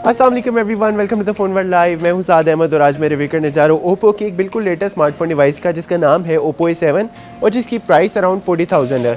अस्सलाम वालेकुम everyone, welcome to the phone world live. मैं हूं साद अहमद और आज मैं रिव्यू करने जा रहा हूं ओप्पो की एक बिल्कुल लेटेस्ट स्मार्टफोन डिवाइस का जिसका नाम है ओप्पो A7 और जिसकी प्राइस अराउंड 40,000 है।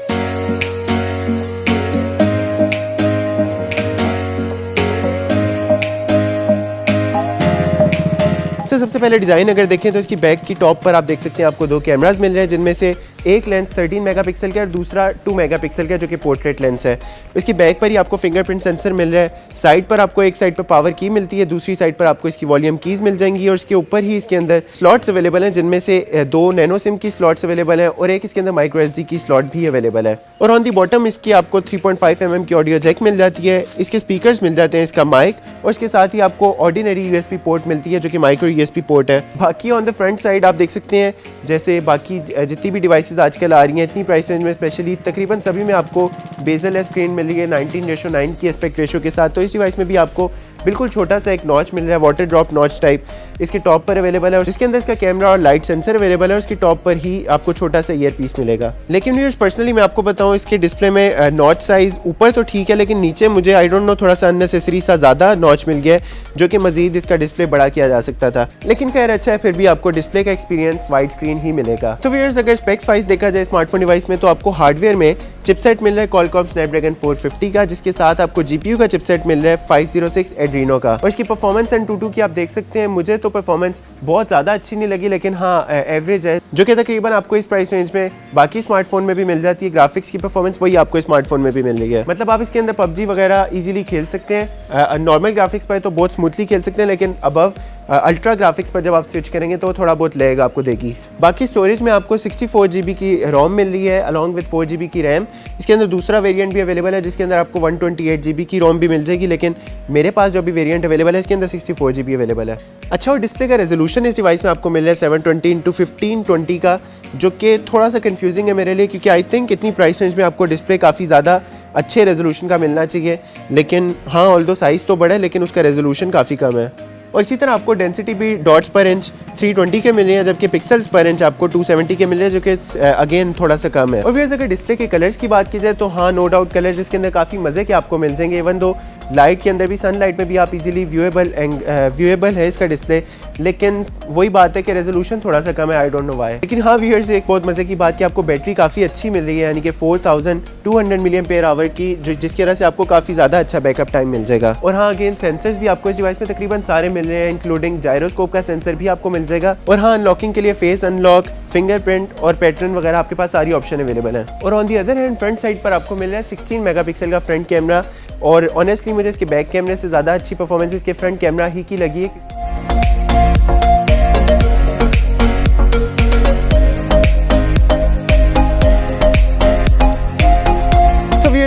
तो सबसे पहले डिज़ाइन अगर देखें तो इसकी बैक की टॉप पर आप देख सकते हैं आपको दो कैमरास मिल रहे हैं, जिनमें से एक लेंस 13 मेगापिक्सल का और दूसरा 2 मेगापिक्सल का जो कि पोर्ट्रेट लेंस है। इसकी बैक पर ही आपको फिंगरप्रिंट सेंसर मिल रहा है। साइड पर आपको एक साइड पर पावर की मिलती है, दूसरी साइड पर आपको इसकी वॉल्यूम कीज़ मिल जाएंगी और इसके ऊपर ही इसके अंदर स्लॉट्स अवेलेबल हैं, जिनमें से 2 नैनो सिम की स्लॉट्स अवेलेबल हैं और एक इसके अंदर माइक्रो SD की स्लॉट भी अवेलेबल है। और ऑन दी बॉटम इसकी आपको 3.5 mm की ऑडियो जैक मिल जाती है, इसके स्पीकर्स मिल जाते हैं, इसका माइक और इसके साथ ही आपको ऑर्डिनरी USB पोर्ट मिलती है जो कि माइक्रो USB पोर्ट है। बाकी ऑन द फ्रंट साइड आप देख सकते हैं जैसे बाकी जितनी भी डिवाइसेस आजकल आ रही हैं इतनी प्राइस रेंज में स्पेशली तकरीबन सभी में आपको बेजल स्क्रीन मिल रही है 19:9 की एस्पेक्ट रेशियो के साथ। तो इस डिवाइस में भी आपको बिल्कुल छोटा सा एक नॉच मिल रहा है, वाटर ड्रॉप नॉच टाइप इसके टॉप पर अवेलेबल है और जिसके अंदर इसका कैमरा और लाइट सेंसर अवेलेबल है और इसके टॉप पर ही आपको छोटा सा ईयर पीस मिलेगा। लेकिन व्यूअर्स पर्सनली मैं आपको बताऊं इसके डिस्प्ले में नॉच साइज ऊपर तो ठीक है, लेकिन नीचे मुझे आई डोंट नो थोड़ा सा अननेसेसरी सा ज़्यादा नॉच मिल गया है जो कि मजीद इसका डिस्प्ले बड़ा किया जा सकता था। लेकिन खैर अच्छा है, फिर भी आपको डिस्प्ले का एक्सपीरियंस वाइड स्क्रीन ही मिलेगा। तो व्यूअर्स अगर स्पेक्स वाइज देखा जाए स्मार्टफोन डिवाइस में तो आपको हार्डवेयर में चिपसेट मिल रहा है Qualcomm Snapdragon 450 का, जिसके साथ आपको GPU का चिपसेट मिल रहा है 506 Adreno का। और इसकी परफॉर्मेंस Antutu की आप देख सकते हैं, मुझे तो परफॉर्मेंस बहुत ज़्यादा अच्छी नहीं लगी, लेकिन हाँ एवरेज है जो कि तकरीबन आपको इस प्राइस रेंज में बाकी स्मार्टफोन में भी मिल जाती है। ग्राफिक्स की परफॉर्मेंस वही आपको स्मार्टफोन में भी मिल रही है, मतलब आप इसके अंदर PUBG वगैरह इजीली खेल सकते हैं। नॉर्मल ग्राफिक्स पर तो बहुत स्मूथली खेल सकते हैं, लेकिन अबव अल्ट्रा ग्राफिक्स पर जब आप स्विच करेंगे तो थोड़ा बहुत लगेगा आपको देगी। बाकी स्टोरेज में आपको 64 GB की रोम मिल रही है अलॉन्ग विद 4 GB की रैम। इसके अंदर दूसरा वेरिएंट भी अवेलेबल है जिसके अंदर आपको 128 GB की रोम भी मिल जाएगी, लेकिन मेरे पास जो भी वेरिएंट अवेलेबल है इसके अंदर 64 GB अवेलेबल है। अच्छा, और डिस्प्ले का रेजोल्यूशन इस डिवाइस में आपको मिल रहा है 720x1520 का, जो कि थोड़ा सा कंफ्यूजिंग है मेरे लिए क्योंकि आई थिंक इतनी प्राइस रेंज में आपको डिस्प्ले काफ़ी ज़्यादा अच्छे रेजोल्यूशन का मिलना चाहिए। लेकिन हाँ ऑल्दो साइज़ तो बड़ा है लेकिन उसका रेजोल्यूशन काफ़ी कम है। और इसी तरह आपको डेंसिटी भी डॉट्स पर इंच 320 के मिल रहे हैं, जबकि पिक्सल्स पर इंच आपको 270 के मिल रहे हैं, जो कि अगेन थोड़ा सा कम है। और फिर अगर डिस्प्ले के कलर्स की बात की जाए तो हाँ नो डाउट कलर्स इसके अंदर काफ़ी मज़े के आपको मिल जाएंगे। इवन दो लाइट के अंदर भी सनलाइट में भी आप इजीली व्यूएबल है इसका डिस्प्ले, लेकिन वही बात है कि रेजोल्यूशन थोड़ा सा कम है, आई डोंट नो व्हाई। लेकिन हाँ व्यूअर्स एक बहुत मज़े की बात कि आपको बैटरी काफ़ी अच्छी मिल रही है, यानी कि 4200 mAh की, जिसकी वजह से आपको काफ़ी ज़्यादा अच्छा बैकअप टाइम मिल जाएगा। और हाँ अगेन सेंसर्स भी आपको इस डिवाइस में तकरीबन सारे मिल रहे हैं, इंक्लूडिंग जायरोस्कोप का सेंसर भी आपको मिल जाएगा। और हाँ अनलॉकिंग के लिए फेस अनलॉक, फिंगरप्रिंट और पैटर्न वगैरह आपके पास सारी ऑप्शन अवेलेबल है। और on the other hand front side पर आपको मिल रहा है 16 मेगापिक्सल का फ्रंट कैमरा, और ऑनेस्टली मुझे इसके बैक कैमरे से ज़्यादा अच्छी परफॉर्मेंस इसके फ्रंट कैमरा ही की लगी है।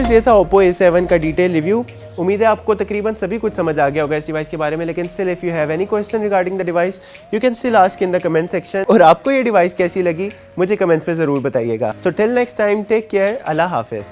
ये था Oppo A7 का डिटेल रिव्यू। उम्मीद है आपको तकरीबन सभी कुछ समझ आ गया होगा इस डिवाइस के बारे में, लेकिन still if you have any question regarding the device you can still ask in the comment section. और आपको ये डिवाइस कैसी लगी मुझे कमेंट्स में ज़रूर बताइएगा। So till next time take care, अल्लाह हाफिज़।